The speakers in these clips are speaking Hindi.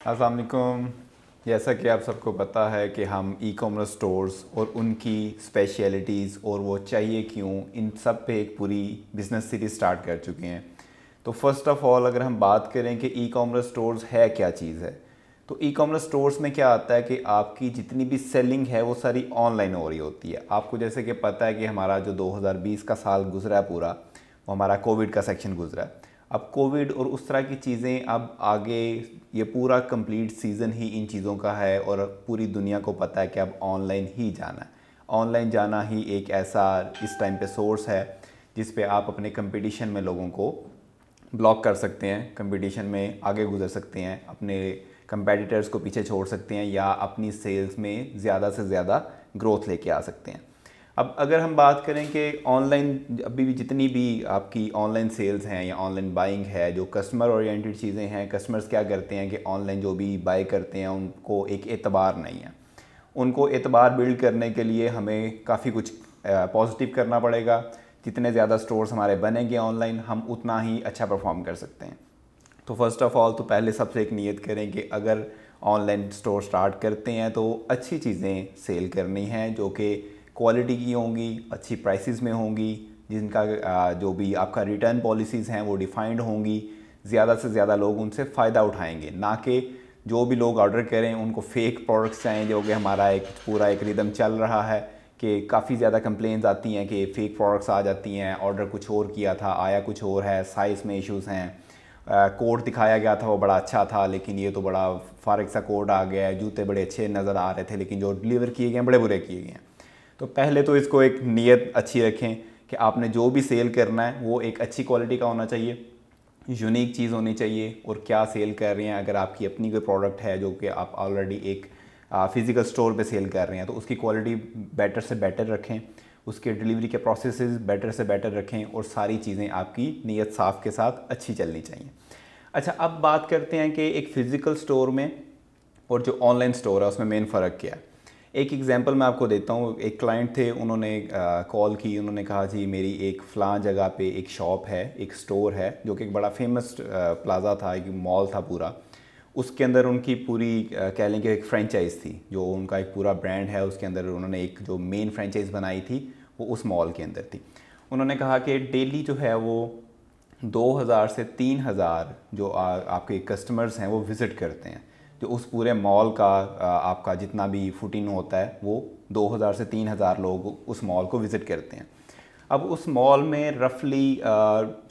अस्सलाम वालेकुम। जैसा कि आप सबको पता है कि हम ई कॉमर्स स्टोर्स और उनकी स्पेशलिटीज़ और वो चाहिए क्यों, इन सब पे एक पूरी बिज़नेस सीरीज़ स्टार्ट कर चुके हैं। तो फर्स्ट ऑफ़ ऑल अगर हम बात करें कि ई कॉमर्स स्टोर्स है क्या चीज़ है, तो ई कॉमर्स स्टोर्स में क्या आता है कि आपकी जितनी भी सेलिंग है वो सारी ऑनलाइन हो रही होती है। आपको जैसे कि पता है कि हमारा जो 2020 का साल गुजरा है पूरा, वो हमारा कोविड का सेक्शन गुजरा है। अब कोविड और उस तरह की चीज़ें अब आगे, ये पूरा कंप्लीट सीज़न ही इन चीज़ों का है और पूरी दुनिया को पता है कि अब ऑनलाइन ही जाना है। ऑनलाइन जाना ही एक ऐसा इस टाइम पे सोर्स है जिस पे आप अपने कंपटीशन में लोगों को ब्लॉक कर सकते हैं, कंपटीशन में आगे गुजर सकते हैं, अपने कंपेटिटर्स को पीछे छोड़ सकते हैं या अपनी सेल्स में ज़्यादा से ज़्यादा ग्रोथ लेके आ सकते हैं। अब अगर हम बात करें कि ऑनलाइन अभी भी जितनी भी आपकी ऑनलाइन सेल्स हैं या ऑनलाइन बाइंग है, जो कस्टमर ओरिएंटेड चीज़ें हैं, कस्टमर्स क्या करते हैं कि ऑनलाइन जो भी बाई करते हैं उनको एक एतबार नहीं है। उनको एतबार बिल्ड करने के लिए हमें काफ़ी कुछ पॉजिटिव करना पड़ेगा। जितने ज़्यादा स्टोर्स हमारे बनेंगे ऑनलाइन, हम उतना ही अच्छा परफॉर्म कर सकते हैं। तो फर्स्ट ऑफ़ ऑल तो पहले सबसे एक नियत करें कि अगर ऑनलाइन स्टोर स्टार्ट करते हैं तो अच्छी चीज़ें सेल करनी हैं जो कि क्वालिटी की होंगी, अच्छी प्राइसेस में होंगी, जिनका जो भी आपका रिटर्न पॉलिसीज़ हैं वो डिफाइंड होंगी। ज़्यादा से ज़्यादा लोग उनसे फ़ायदा उठाएंगे, ना कि जो भी लोग ऑर्डर करें उनको फेक प्रोडक्ट्स चाहिए। जो कि हमारा एक पूरा एक रिदम चल रहा है कि काफ़ी ज़्यादा कंप्लेंट्स आती हैं कि फ़ेक प्रोडक्ट्स आ जाती हैं, ऑर्डर कुछ और किया था आया कुछ और है, साइज़ में इश्यूज़ हैं, कोड दिखाया गया था वो बड़ा अच्छा था लेकिन ये तो बड़ा फारिग सा कोड आ गया है, जूते बड़े अच्छे नज़र आ रहे थे लेकिन जो डिलीवर किए गए हैं बड़े बुरे किए गए हैं। तो पहले तो इसको एक नीयत अच्छी रखें कि आपने जो भी सेल करना है वो एक अच्छी क्वालिटी का होना चाहिए, यूनिक चीज़ होनी चाहिए। और क्या सेल कर रहे हैं, अगर आपकी अपनी कोई प्रोडक्ट है जो कि आप ऑलरेडी एक फ़िज़िकल स्टोर पे सेल कर रहे हैं तो उसकी क्वालिटी बेटर से बेटर रखें, उसके डिलीवरी के प्रोसेसेस बेटर से बेटर रखें और सारी चीज़ें आपकी नीयत साफ़ के साथ अच्छी चलनी चाहिए। अच्छा, अब बात करते हैं कि एक फ़िज़िकल स्टोर में और जो ऑनलाइन स्टोर है उसमें मेन फ़र्क क्या है। एक एग्जांपल मैं आपको देता हूँ। एक क्लाइंट थे, उन्होंने कॉल की, उन्होंने कहा जी मेरी एक फ़लाँ जगह पे एक शॉप है, एक स्टोर है जो कि एक बड़ा फेमस प्लाज़ा था, एक मॉल था पूरा। उसके अंदर उनकी पूरी कह लें कि एक फ्रेंचाइज़ थी, जो उनका एक पूरा ब्रांड है उसके अंदर उन्होंने एक जो मेन फ्रेंचाइज़ बनाई थी वो उस मॉल के अंदर थी। उन्होंने कहा कि डेली जो है वो 2000 से 3000 जो आपके कस्टमर्स हैं वो विज़िट करते हैं। जो उस पूरे मॉल का आपका जितना भी फुटिंग होता है वो 2000 से 3000 लोग उस मॉल को विज़िट करते हैं। अब उस मॉल में रफली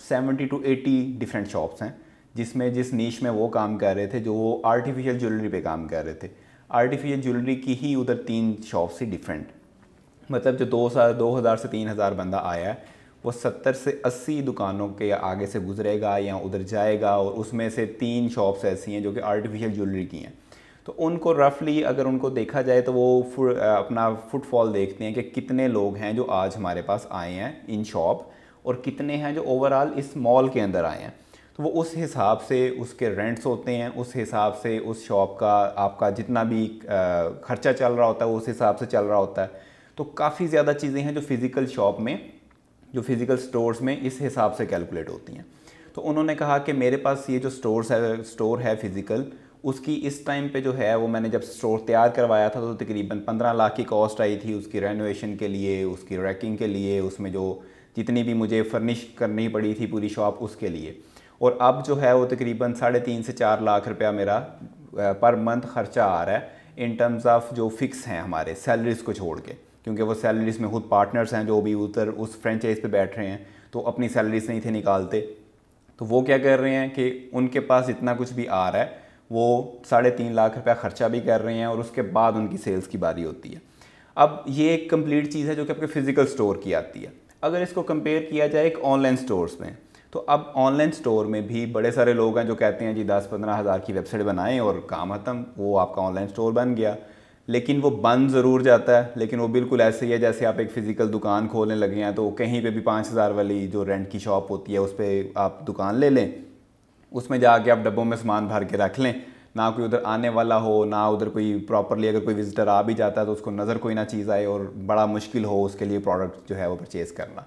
70 टू 80 डिफरेंट शॉप्स हैं, जिसमें जिस नीश में वो काम कर रहे थे, जो वो आर्टिफिशियल ज्वेलरी पे काम कर रहे थे, आर्टिफिशियल ज्वेलरी की ही उधर 3 शॉप्स थी डिफरेंट। मतलब जो 2000 से 3000 बंदा आया है वो 70 से 80 दुकानों के आगे से गुजरेगा या उधर जाएगा और उसमें से 3 शॉप्स ऐसी हैं जो कि आर्टिफिशियल ज्वेलरी की हैं। तो उनको रफली अगर उनको देखा जाए तो वो अपना फुटफॉल देखते हैं कि कितने लोग हैं जो आज हमारे पास आए हैं इन शॉप और कितने हैं जो ओवरऑल इस मॉल के अंदर आए हैं। तो वो उस हिसाब से उसके रेंट्स होते हैं, उस हिसाब से उस शॉप का आपका जितना भी खर्चा चल रहा होता है वो उस हिसाब से चल रहा होता है। तो काफ़ी ज़्यादा चीज़ें हैं जो फ़िज़िकल शॉप में, जो फ़िज़िकल स्टोर्स में इस हिसाब से कैलकुलेट होती हैं। तो उन्होंने कहा कि मेरे पास ये जो स्टोर है फ़िज़िकल, उसकी इस टाइम पे जो है वो मैंने जब स्टोर तैयार करवाया था तो तकरीबन 15 लाख की कॉस्ट आई थी उसकी रेनोवेशन के लिए, उसकी रैकिंग के लिए, उसमें जो जितनी भी मुझे फर्निश करनी पड़ी थी पूरी शॉप उसके लिए। और अब जो है वो तकरीबन 3.5 से 4 लाख रुपया मेरा पर मंथ ख़र्चा आ रहा है इन टर्म्स ऑफ जो फिक्स हैं हमारे सैलरीज़ को छोड़ के, क्योंकि वो सैलरीज़ में खुद पार्टनर्स हैं जो भी उधर उस फ्रेंचाइज पे बैठ रहे हैं तो अपनी सैलरीज नहीं थे निकालते। तो वो क्या कर रहे हैं कि उनके पास जितना कुछ भी आ रहा है वो 3.5 लाख रुपया ख़र्चा भी कर रहे हैं और उसके बाद उनकी सेल्स की बारी होती है। अब ये एक कंप्लीट चीज़ है जो कि आपके फ़िज़िकल स्टोर की आती है। अगर इसको कंपेयर किया जाए एक ऑनलाइन स्टोर्स में, तो अब ऑनलाइन स्टोर में भी बड़े सारे लोग हैं जो कहते हैं जी 10-15 हज़ार की वेबसाइट बनाएं और काम ख़त्म, वो आपका ऑनलाइन स्टोर बन गया। लेकिन वो बन ज़रूर जाता है, लेकिन वो बिल्कुल ऐसे ही है जैसे आप एक फ़िज़िकल दुकान खोलने लगे हैं तो कहीं पे भी 5000 वाली जो रेंट की शॉप होती है उस पर आप दुकान ले लें, उसमें जाके आप डब्बों में सामान भर के रख लें, ना कोई उधर आने वाला हो, ना उधर कोई प्रॉपरली अगर कोई विज़िटर आ भी जाता है तो उसको नज़र कोई ना चीज़ आए और बड़ा मुश्किल हो उसके लिए प्रोडक्ट जो है वो परचेज़ करना।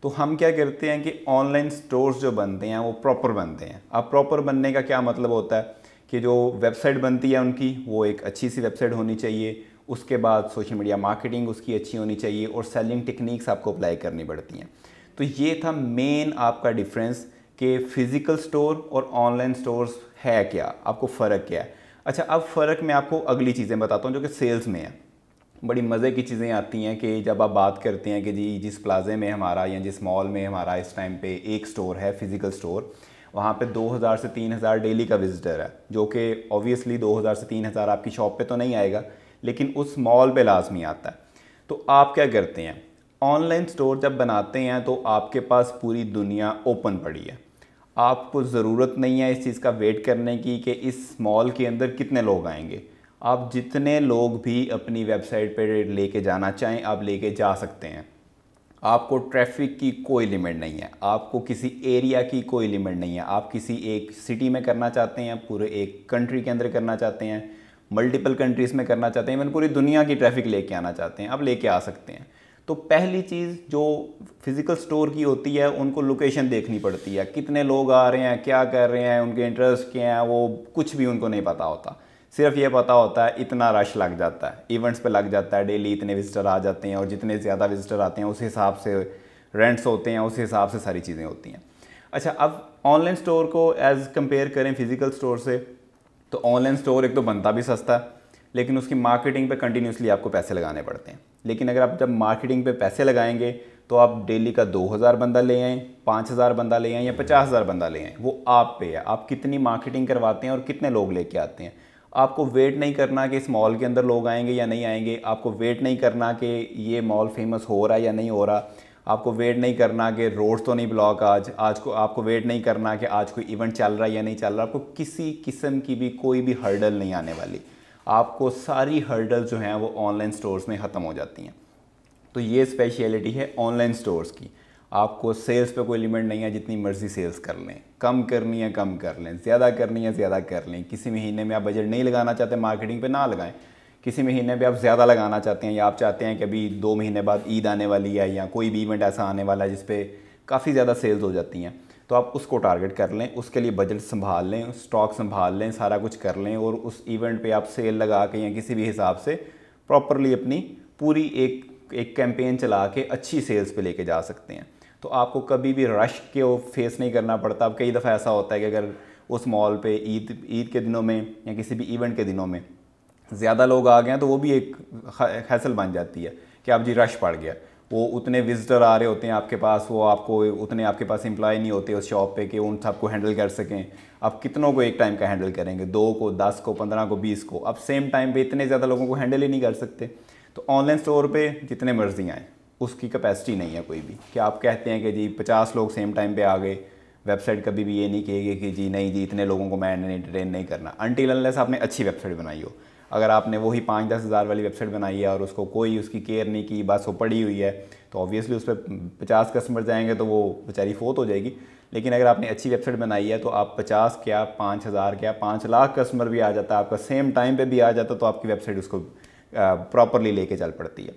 तो हम क्या करते हैं कि ऑनलाइन स्टोर्स जो बनते हैं वो प्रॉपर बनते हैं। अब प्रॉपर बनने का क्या मतलब होता है कि जो वेबसाइट बनती है उनकी वो एक अच्छी सी वेबसाइट होनी चाहिए, उसके बाद सोशल मीडिया मार्केटिंग उसकी अच्छी होनी चाहिए और सेलिंग टेक्निक्स आपको अप्लाई करनी पड़ती हैं। तो ये था मेन आपका डिफरेंस कि फ़िज़िकल स्टोर और ऑनलाइन स्टोर्स है क्या, आपको फ़र्क क्या है। अच्छा, अब फ़र्क मैं आपको अगली चीज़ें बताता हूँ जो कि सेल्स में है। बड़ी मज़े की चीज़ें आती हैं कि जब आप बात करते हैं कि जी जिस प्लाज़े में हमारा या जिस मॉल में हमारा इस टाइम पे एक स्टोर है, फ़िज़िकल स्टोर, वहाँ पे 2000 से 3000 डेली का विज़िटर है, जो कि ऑब्वियसली 2000 से 3000 आपकी शॉप पे तो नहीं आएगा, लेकिन उस मॉल पे लाजमी आता है। तो आप क्या करते हैं, ऑनलाइन स्टोर जब बनाते हैं तो आपके पास पूरी दुनिया ओपन पड़ी है। आपको ज़रूरत नहीं है इस चीज़ का वेट करने की कि इस मॉल के अंदर कितने लोग आएंगे। आप जितने लोग भी अपनी वेबसाइट पर लेके जाना चाहें आप लेके जा सकते हैं। आपको ट्रैफिक की कोई लिमिट नहीं है, आपको किसी एरिया की कोई लिमिट नहीं है। आप किसी एक सिटी में करना चाहते हैं, पूरे एक कंट्री के अंदर करना चाहते हैं, मल्टीपल कंट्रीज़ में करना चाहते हैं, इवन पूरी दुनिया की ट्रैफिक लेके आना चाहते हैं, आप लेके आ सकते हैं। तो पहली चीज़ जो फिज़िकल स्टोर की होती है, उनको लोकेशन देखनी पड़ती है, कितने लोग आ रहे हैं, क्या कर रहे हैं, उनके इंटरेस्ट क्या हैं, वो कुछ भी उनको नहीं पता होता। सिर्फ ये पता होता है इतना रश लग जाता है, इवेंट्स पे लग जाता है, डेली इतने विजिटर आ जाते हैं और जितने ज़्यादा विजिटर आते हैं उस हिसाब से रेंट्स होते हैं, उस हिसाब से सारी चीज़ें होती हैं। अच्छा, अब ऑनलाइन स्टोर को एज़ कंपेयर करें फ़िज़िकल स्टोर से, तो ऑनलाइन स्टोर एक तो बनता भी सस्ता है, लेकिन उसकी मार्केटिंग पे कंटिन्यूसली आपको पैसे लगाने पड़ते हैं। लेकिन अगर आप जब मार्केटिंग पे पैसे लगाएंगे तो आप डेली का 2000 बंदा ले आएँ, 5000 बंदा ले आएँ या 50,000 बंदा ले आएँ, वो आप पे है, आप कितनी मार्केटिंग करवाते हैं और कितने लोग लेके आते हैं। आपको वेट नहीं करना कि इस मॉल के अंदर लोग आएंगे या नहीं आएंगे, आपको वेट नहीं करना कि ये मॉल फेमस हो रहा है या नहीं हो रहा, आपको वेट नहीं करना कि रोड्स तो नहीं ब्लॉक आज को, आपको वेट नहीं करना कि आज कोई इवेंट चल रहा है या नहीं चल रहा। आपको किसी किस्म की भी कोई भी हर्डल नहीं आने वाली, आपको सारी हर्डल जो हैं वो ऑनलाइन स्टोर्स में ख़त्म हो जाती हैं। तो ये स्पेशलिटी है ऑनलाइन स्टोर्स की। आपको सेल्स पे कोई लिमिट नहीं है, जितनी मर्ज़ी सेल्स कर लें, कम करनी है कम कर लें, ज़्यादा करनी है ज़्यादा कर लें। किसी महीने में आप बजट नहीं लगाना चाहते मार्केटिंग पे, ना लगाएं। किसी महीने पे आप ज़्यादा लगाना चाहते हैं या आप चाहते हैं कि अभी 2 महीने बाद ईद आने वाली है या कोई भी इवेंट ऐसा आने वाला है जिस पे काफ़ी ज़्यादा सेल्स हो जाती हैं, तो आप उसको टारगेट कर लें, उसके लिए बजट संभाल लें, स्टॉक संभाल लें, सारा कुछ कर लें और उस इवेंट पे आप सेल लगा के या किसी भी हिसाब से प्रॉपरली अपनी पूरी एक कैंपेन चला के अच्छी सेल्स पे लेके जा सकते हैं। तो आपको कभी भी रश के फेस नहीं करना पड़ता। अब कई दफ़ा ऐसा होता है कि अगर उस मॉल पे ईद के दिनों में या किसी भी इवेंट के दिनों में ज़्यादा लोग आ गए हैं तो वो भी एक हैसल बन जाती है कि आप जी रश पड़ गया, वो उतने विजिटर आ रहे होते हैं आपके पास, वो आपको उतने आपके पास एम्प्लॉय नहीं होते उस शॉप पे कि उन सबको हैंडल कर सकें। आप कितनों को एक टाइम का हैंडल करेंगे, 2 को, 10 को, 15 को, 20 को, अब सेम टाइम पे इतने ज़्यादा लोगों को हैंडल ही नहीं कर सकते। तो ऑनलाइन स्टोर पे जितने मर्जी आएँ उसकी कैपेसिटी नहीं है कोई भी कि आप कहते हैं कि जी 50 लोग सेम टाइम पे आ गए। वेबसाइट कभी भी ये नहीं कहेगी कि जी नहीं जी इतने लोगों को मैंने एंटरटेन नहीं करना, अनटिल अनलेस आपने अच्छी वेबसाइट बनाई हो। अगर आपने वही 5-10 हज़ार वाली वेबसाइट बनाई है और उसको कोई उसकी केयर नहीं की, बस वो पड़ी हुई है, तो ऑब्वियसली उस पर 50 कस्टमर जाएंगे तो वो बेचारी फोत हो जाएगी। लेकिन अगर आपने अच्छी वेबसाइट बनाई है तो आप 50 क्या 5000 क्या 5 लाख कस्टमर भी आ जाता है, आपका सेम टाइम पे भी आ जाता, तो आपकी वेबसाइट उसको प्रॉपरली लेके चल पड़ती है।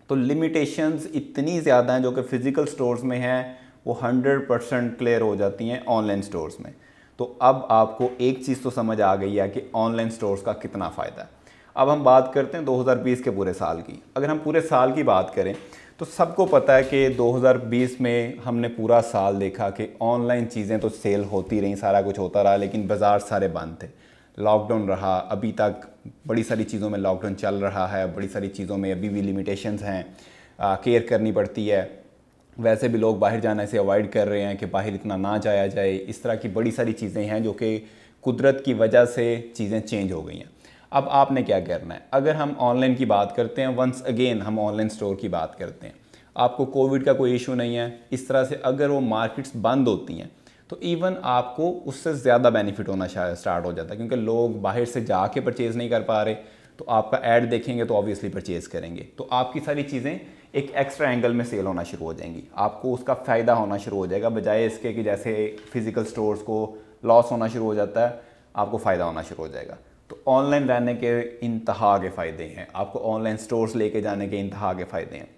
तो लिमिटेशंस इतनी ज़्यादा हैं जो कि फ़िज़िकल स्टोर्स में हैं, वो 100% क्लियर हो जाती हैं ऑनलाइन स्टोर्स में। तो अब आपको एक चीज़ तो समझ आ गई है कि ऑनलाइन स्टोर्स का कितना फ़ायदा है। अब हम बात करते हैं 2020 के पूरे साल की। अगर हम पूरे साल की बात करें तो सबको पता है कि 2020 में हमने पूरा साल देखा कि ऑनलाइन चीज़ें तो सेल होती रहीं, सारा कुछ होता रहा, लेकिन बाज़ार सारे बंद थे, लॉकडाउन रहा, अभी तक बड़ी सारी चीज़ों में लॉकडाउन चल रहा है, बड़ी सारी चीज़ों में अभी भी लिमिटेशंस हैं, केयर करनी पड़ती है। वैसे भी लोग बाहर जाने से अवॉइड कर रहे हैं कि बाहर इतना ना जाया जाए। इस तरह की बड़ी सारी चीज़ें हैं जो कि कुदरत की वजह से चीज़ें चेंज हो गई हैं। अब आपने क्या करना है, अगर हम ऑनलाइन की बात करते हैं, वंस अगेन हम ऑनलाइन स्टोर की बात करते हैं, आपको कोविड का कोई इशू नहीं है। इस तरह से अगर वो मार्केट्स बंद होती हैं तो इवन आपको उससे ज़्यादा बेनिफिट होना स्टार्ट हो जाता है, क्योंकि लोग बाहर से जाके परचेज़ नहीं कर पा रहे, तो आपका ऐड देखेंगे तो ऑब्वियसली परचेज़ करेंगे, तो आपकी सारी चीज़ें एक एक्स्ट्रा एंगल में सेल होना शुरू हो जाएंगी, आपको उसका फ़ायदा होना शुरू हो जाएगा, बजाय इसके कि जैसे फिज़िकल स्टोर्स को लॉस होना शुरू हो जाता है, आपको फ़ायदा होना शुरू हो जाएगा। तो ऑनलाइन रहने के इंतहा के फ़ायदे हैं, आपको ऑनलाइन स्टोर्स लेके जाने के इंतहा के फ़ायदे हैं।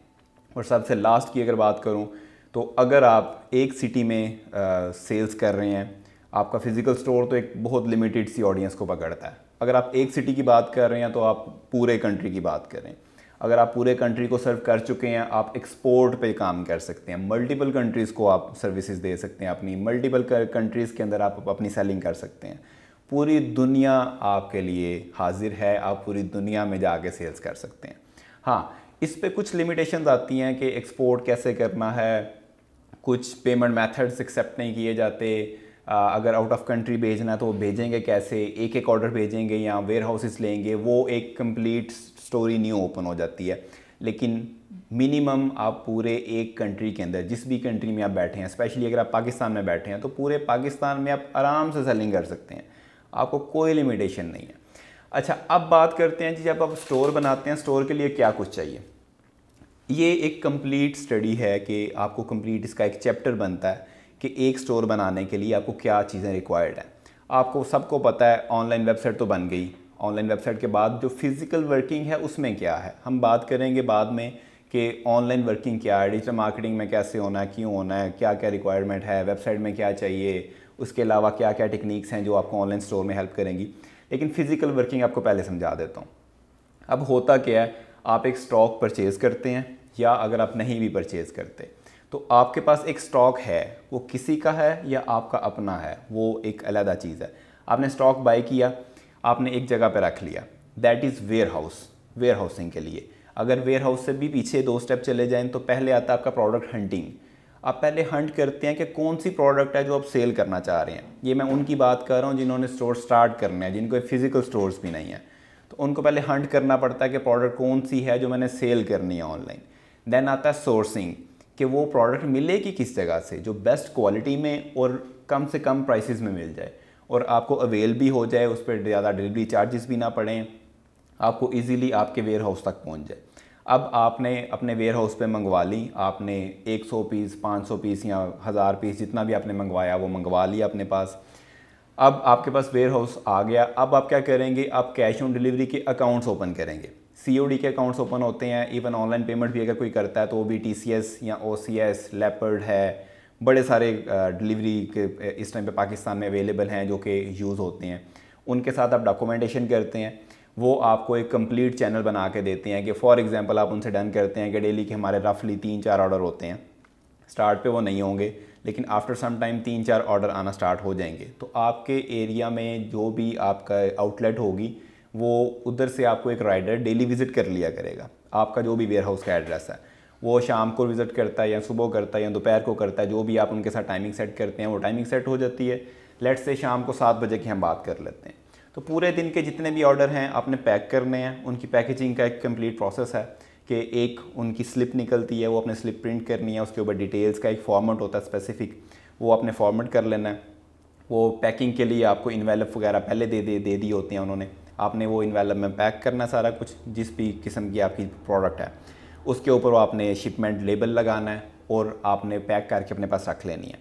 और सबसे लास्ट की अगर बात करूं तो अगर आप एक सिटी में सेल्स कर रहे हैं, आपका फिजिकल स्टोर तो एक बहुत लिमिटेड सी ऑडियंस को पकड़ता है। अगर आप एक सिटी की बात कर रहे हैं तो आप पूरे कंट्री की बात करें। अगर आप पूरे कंट्री को सर्व कर चुके हैं, आप एक्सपोर्ट पे काम कर सकते हैं, मल्टीपल कंट्रीज़ को आप सर्विसेज दे सकते हैं, अपनी मल्टीपल कंट्रीज़ के अंदर आप अपनी सेलिंग कर सकते हैं। पूरी दुनिया आपके लिए हाजिर है, आप पूरी दुनिया में जाके सेल्स कर सकते हैं। हाँ, इस पे कुछ लिमिटेशंस आती हैं कि एक्सपोर्ट कैसे करना है, कुछ पेमेंट मेथड्स एक्सेप्ट नहीं किए जाते। अगर आउट ऑफ कंट्री भेजना है तो वो भेजेंगे कैसे, एक एक ऑर्डर भेजेंगे या वेयर हाउसेस लेंगे, वो एक कंप्लीट स्टोरी न्यू ओपन हो जाती है। लेकिन मिनिमम आप पूरे एक कंट्री के अंदर, जिस भी कंट्री में आप बैठे हैं, स्पेशली अगर आप पाकिस्तान में बैठे हैं, तो पूरे पाकिस्तान में आप आराम से सेलिंग कर सकते हैं, आपको कोई लिमिटेशन नहीं है। अच्छा, अब बात करते हैं कि जब आप स्टोर बनाते हैं, स्टोर के लिए क्या कुछ चाहिए। ये एक कंप्लीट स्टडी है कि आपको कंप्लीट इसका एक चैप्टर बनता है कि एक स्टोर बनाने के लिए आपको क्या चीज़ें रिक्वायर्ड हैं। आपको सबको पता है ऑनलाइन वेबसाइट तो बन गई, ऑनलाइन वेबसाइट के बाद जो फिज़िकल वर्किंग है उसमें क्या है, हम बात करेंगे बाद में कि ऑनलाइन वर्किंग क्या है, डिजिटल मार्केटिंग में कैसे होना है, क्यों होना है, क्या क्या रिक्वायरमेंट है, वेबसाइट में क्या चाहिए, उसके अलावा क्या क्या टेक्निक्स हैं जो आपको ऑनलाइन स्टोर में हेल्प करेंगी। लेकिन फ़िज़िकल वर्किंग आपको पहले समझा देता हूँ। अब होता क्या है, आप एक स्टॉक परचेज़ करते हैं या अगर आप नहीं भी परचेज़ करते तो आपके पास एक स्टॉक है, वो किसी का है या आपका अपना है, वो एक अलग चीज़ है। आपने स्टॉक बाय किया, आपने एक जगह पर रख लिया, that is warehouse, warehousing के लिए। अगर वेयर हाउस से भी पीछे 2 स्टेप चले जाएं तो पहले आता है आपका प्रोडक्ट हंटिंग। आप पहले हंट करते हैं कि कौन सी प्रोडक्ट है जो आप सेल करना चाह रहे हैं। ये मैं उनकी बात कर रहा हूँ जिन्होंने स्टोर स्टार्ट करना है, जिनको फिजिकल स्टोर्स भी नहीं है, तो उनको पहले हंट करना पड़ता है कि प्रोडक्ट कौन सी है जो मैंने सेल करनी है ऑनलाइन। देन आता है सोर्सिंग, कि वो प्रोडक्ट मिलेगी किस जगह से जो बेस्ट क्वालिटी में और कम से कम प्राइसेस में मिल जाए और आपको अवेल भी हो जाए, उस पर ज़्यादा डिलीवरी चार्जेस भी ना पड़ें, आपको इजीली आपके वेयर हाउस तक पहुंच जाए। अब आपने अपने वेयर हाउस पे मंगवा ली, आपने 100 पीस, 500 पीस या 1000 पीस जितना भी आपने मंगवाया वो मंगवा लिया अपने पास। अब आपके पास वेयर हाउस आ गया, अब आप क्या करेंगे, आप कैश ऑन डिलीवरी के अकाउंट्स ओपन करेंगे, COD के अकाउंट्स ओपन होते हैं। इवन ऑनलाइन पेमेंट भी अगर कोई करता है तो वो भी TCS या OCS, लेपर्ड है, बड़े सारे डिलीवरी के इस टाइम पे पाकिस्तान में अवेलेबल हैं जो कि यूज़ होते हैं। उनके साथ आप डॉक्यूमेंटेशन करते हैं, वो आपको एक कंप्लीट चैनल बना के देते हैं कि फॉर एग्जांपल आप उनसे डन करते हैं कि डेली के हमारे रफली 3-4 ऑर्डर होते हैं। स्टार्ट पे वो नहीं होंगे लेकिन आफ्टर सम टाइम 3-4 ऑर्डर आना स्टार्ट हो जाएंगे, तो आपके एरिया में जो भी आपका आउटलेट होगी वो उधर से आपको एक राइडर डेली विज़िट कर लिया करेगा। आपका जो भी वेयर हाउस का एड्रेस है वो शाम को विज़िट करता है या सुबह करता है या दोपहर को करता है, जो भी आप उनके साथ टाइमिंग सेट करते हैं वो टाइमिंग सेट हो जाती है। लेट्स से शाम को 7 बजे की हम बात कर लेते हैं, तो पूरे दिन के जितने भी ऑर्डर हैं आपने पैक करने हैं। उनकी पैकेजिंग का एक कंप्लीट प्रोसेस है कि एक उनकी स्लिप निकलती है, वो अपने स्लिप प्रिंट करनी है, उसके ऊपर डिटेल्स का एक फॉर्मेट होता है स्पेसिफिक, वो आपने फॉर्मेट कर लेना है। वो पैकिंग के लिए आपको इन्वेलप वगैरह पहले दे दी होती हैं उन्होंने, आपने वो इन्वेलप में पैक करना सारा कुछ, जिस भी किस्म की आपकी प्रोडक्ट है उसके ऊपर आपने शिपमेंट लेबल लगाना है और आपने पैक करके अपने पास रख लेनी है।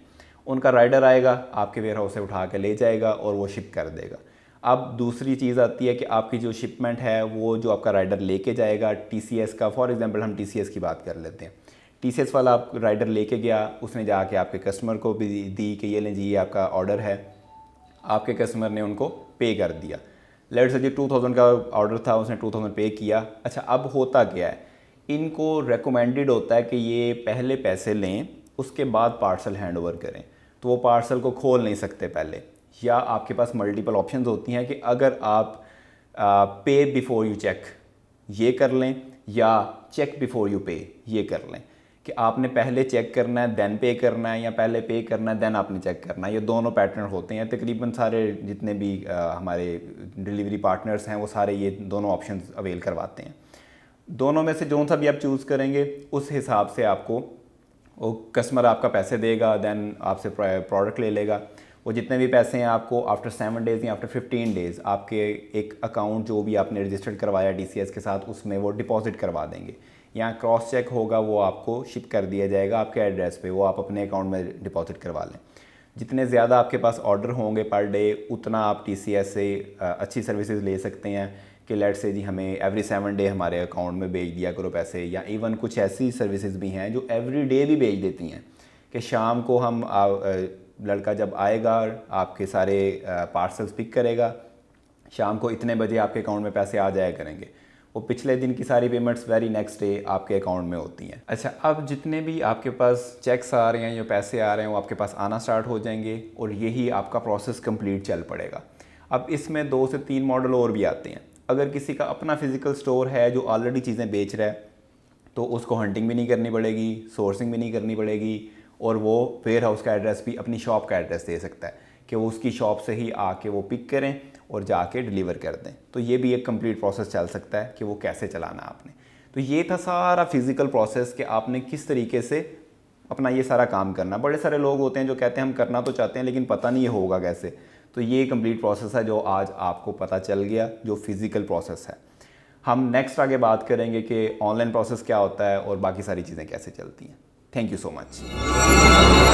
उनका राइडर आएगा, आपके वेयर हाउस से उठा के ले जाएगा और वो शिप कर देगा। अब दूसरी चीज़ आती है कि आपकी जो शिपमेंट है वो जो आपका राइडर लेके जाएगा, TCS का फॉर एग्जांपल हम TCS की बात कर लेते हैं। TCS वाला आप राइडर लेके गया, उसने जाके आपके कस्टमर को भी दी कि ये लें जी, ये आपका ऑर्डर है, आपके कस्टमर ने उनको पे कर दिया। लेट्स से जी 2000 का ऑर्डर था, उसने 2000 पे किया। अच्छा, अब होता क्या है, इनको रेकमेंडेड होता है कि ये पहले पैसे लें उसके बाद पार्सल हैंड ओवर करें, तो वो पार्सल को खोल नहीं सकते पहले, या आपके पास मल्टीपल ऑप्शंस होती हैं कि अगर आप पे बिफोर यू चेक ये कर लें या चेक बिफोर यू पे ये कर लें, कि आपने पहले चेक करना है देन पे करना है या पहले पे करना है देन आपने चेक करना है। ये दोनों पैटर्न होते हैं। तकरीबन सारे जितने भी हमारे डिलीवरी पार्टनर्स हैं वो सारे ये दोनों ऑप्शंस अवेल करवाते हैं। दोनों में से जो सा भी आप चूज़ करेंगे उस हिसाब से आपको वो कस्टमर आपका पैसे देगा, देन आपसे प्रोडक्ट ले लेगा। वो जितने भी पैसे हैं आपको आफ्टर 7 डेज़ या आफ्टर 15 डेज़ आपके एक अकाउंट जो भी आपने रजिस्टर्ड करवाया TCS के साथ उसमें वो डिपॉजिट करवा देंगे। यहाँ क्रॉस चेक होगा, वो आपको शिप कर दिया जाएगा आपके एड्रेस पे, वो आप अपने अकाउंट में डिपॉजिट करवा लें। जितने ज़्यादा आपके पास ऑर्डर होंगे पर डे उतना आप TCS से अच्छी सर्विसेज ले सकते हैं कि लेट से जी हमें एवरी 7 डे हमारे अकाउंट में भेज दिया करो पैसे, या इवन कुछ ऐसी सर्विसेज भी हैं जो एवरी डे भी भेज देती हैं कि शाम को हम लड़का जब आएगा आपके सारे पार्सल्स पिक करेगा, शाम को इतने बजे आपके अकाउंट में पैसे आ जाया करेंगे। वो पिछले दिन की सारी पेमेंट्स वेरी नेक्स्ट डे आपके अकाउंट में होती हैं। अच्छा, अब जितने भी आपके पास चेक्स आ रहे हैं या पैसे आ रहे हैं वो आपके पास आना स्टार्ट हो जाएंगे और यही आपका प्रोसेस कंप्लीट चल पड़ेगा। अब इसमें 2 से 3 मॉडल और भी आते हैं। अगर किसी का अपना फिजिकल स्टोर है जो ऑलरेडी चीज़ें बेच रहा है तो उसको हंटिंग भी नहीं करनी पड़ेगी, सोर्सिंग भी नहीं करनी पड़ेगी, और वो वेयर हाउस का एड्रेस भी अपनी शॉप का एड्रेस दे सकता है कि वो उसकी शॉप से ही आके वो पिक करें और जाके डिलीवर कर दें। तो ये भी एक कंप्लीट प्रोसेस चल सकता है कि वो कैसे चलाना आपने। तो ये था सारा फिज़िकल प्रोसेस कि आपने किस तरीके से अपना ये सारा काम करना। बड़े सारे लोग होते हैं जो कहते हैं हम करना तो चाहते हैं लेकिन पता नहीं ये होगा कैसे। तो ये कंप्लीट प्रोसेस है जो आज आपको पता चल गया, जो फिज़िकल प्रोसेस है। हम नेक्स्ट आगे बात करेंगे कि ऑनलाइन प्रोसेस क्या होता है और बाकी सारी चीज़ें कैसे चलती हैं। Thank you so much.